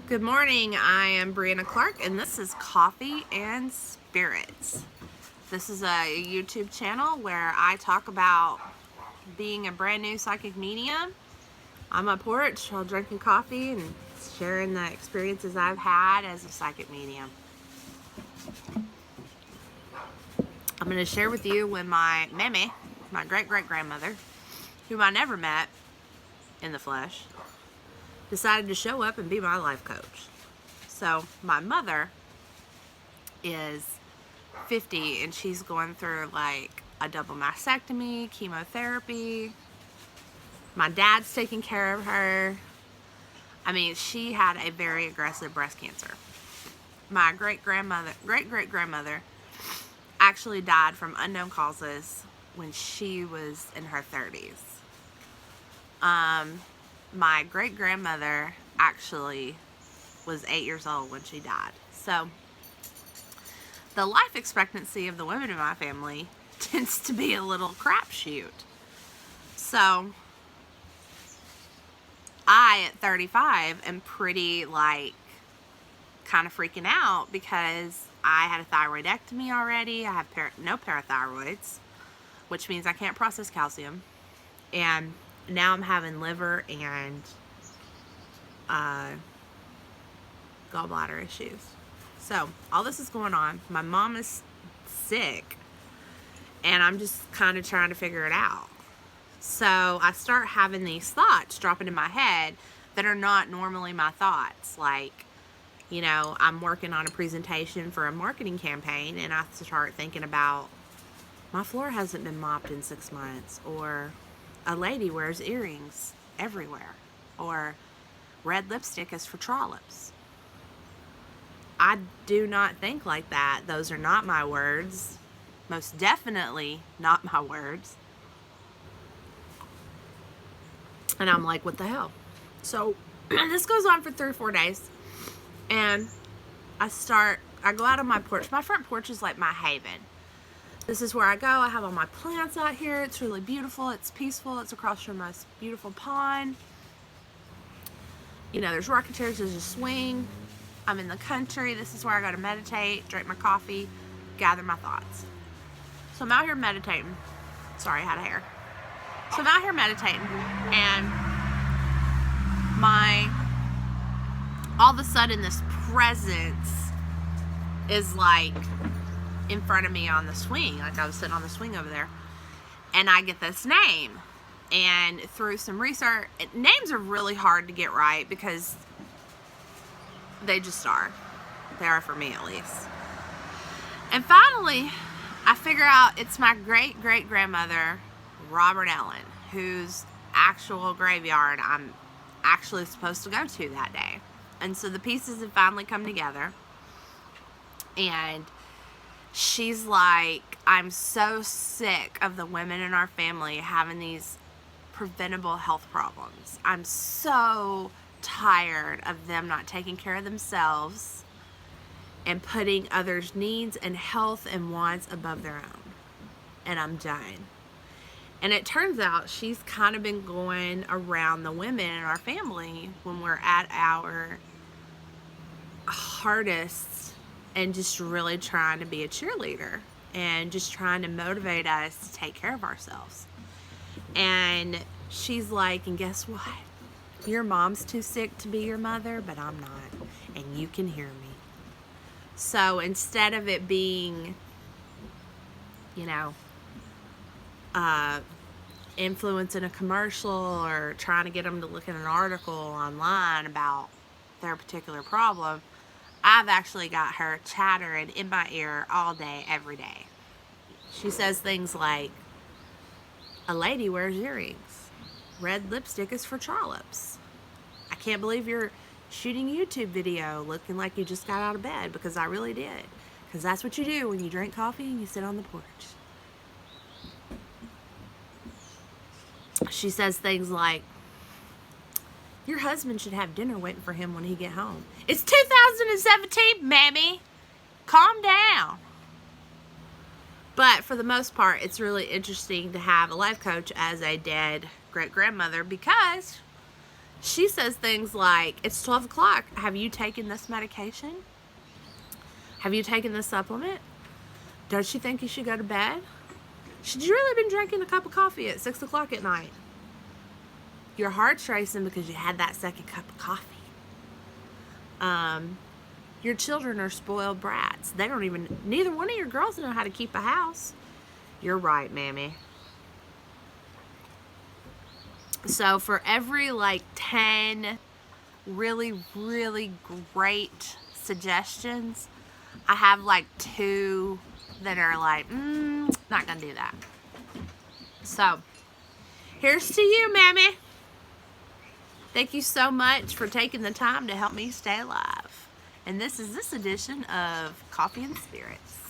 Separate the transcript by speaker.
Speaker 1: Good morning, I am Brianna Clark and this is Coffee and Spirits. This is a YouTube channel where I talk about being a brand new psychic medium. I'm on Porch while drinking coffee and sharing the experiences I've had as a psychic medium. I'm going to share with you when my Mammy, my great-great-grandmother, whom I never met in the flesh, decided to show up and be my life coach. So my mother is 50 and she's going through like a double mastectomy, chemotherapy. My dad's taking care of her. I mean, she had a very aggressive breast cancer. My great-great-grandmother actually died from unknown causes when she was in her 30s. My great-grandmother actually was 8 years old when she died. So the life expectancy of the women in my family tends to be a little crapshoot. So I, at 35, am pretty kind of freaking out because I had a thyroidectomy already. I have no parathyroids, which means I can't process calcium. And now I'm having liver and gallbladder issues. So all this is going on. My mom is sick and I'm just kind of trying to figure it out. So I start having these thoughts dropping in my head that are not normally my thoughts. Like, you know, I'm working on a presentation for a marketing campaign and I start thinking about my floor hasn't been mopped in 6 months, or a lady wears earrings everywhere, or red lipstick is for trollops. I do not think like that. Those are not my words. Most definitely not my words. And I'm like, what the hell? So this goes on for 3 or 4 days. And I go out on my porch. My front porch is like my haven. This is where I go. I have all my plants out here. It's really beautiful. It's peaceful. It's across from this beautiful pond. You know, there's rocking chairs. There's a swing. I'm in the country. This is where I go to meditate, drink my coffee, gather my thoughts. So I'm out here meditating. Sorry, I had a hair. So I'm out here meditating, and all of a sudden this presence is like in front of me on the swing. Like I was sitting on the swing over there, and I get this name. And through some research, names are really hard to get right because they just are. They are for me, at least. And finally, I figure out it's my great-great-grandmother, Robert Ellen, whose actual graveyard I'm actually supposed to go to that day. And so the pieces have finally come together. And she's like, I'm so sick of the women in our family having these preventable health problems. I'm so tired of them not taking care of themselves and putting others' needs and health and wants above their own. And I'm done. And it turns out she's kind of been going around the women in our family when we're at our hardest and just really trying to be a cheerleader and just trying to motivate us to take care of ourselves. And she's like, and guess what? Your mom's too sick to be your mother, but I'm not. And you can hear me. So instead of it being, you know, influencing a commercial or trying to get them to look at an article online about their particular problem, I've actually got her chattering in my ear all day, every day. She says things like, a lady wears earrings. Red lipstick is for trollops. I can't believe you're shooting a YouTube video looking like you just got out of bed, because I really did. Because that's what you do when you drink coffee and you sit on the porch. She says things like, your husband should have dinner waiting for him when he get home. It's 2017, Mammy. Calm down. But for the most part, it's really interesting to have a life coach as a dead great-grandmother, because She says things like, it's 12 o'clock. Have you taken this medication? Have you taken this supplement? Don't you think you should go to bed? Should you really been drinking a cup of coffee at 6 o'clock at night? Your heart's racing because you had that second cup of coffee. Your children are spoiled brats. Neither one of your girls know how to keep a house. You're right, Mammy. So for every like 10 really, really great suggestions, I have like 2 that are like, not gonna do that. So here's to you, Mammy. Thank you so much for taking the time to help me stay alive. And this is this edition of Coffee and Spirits.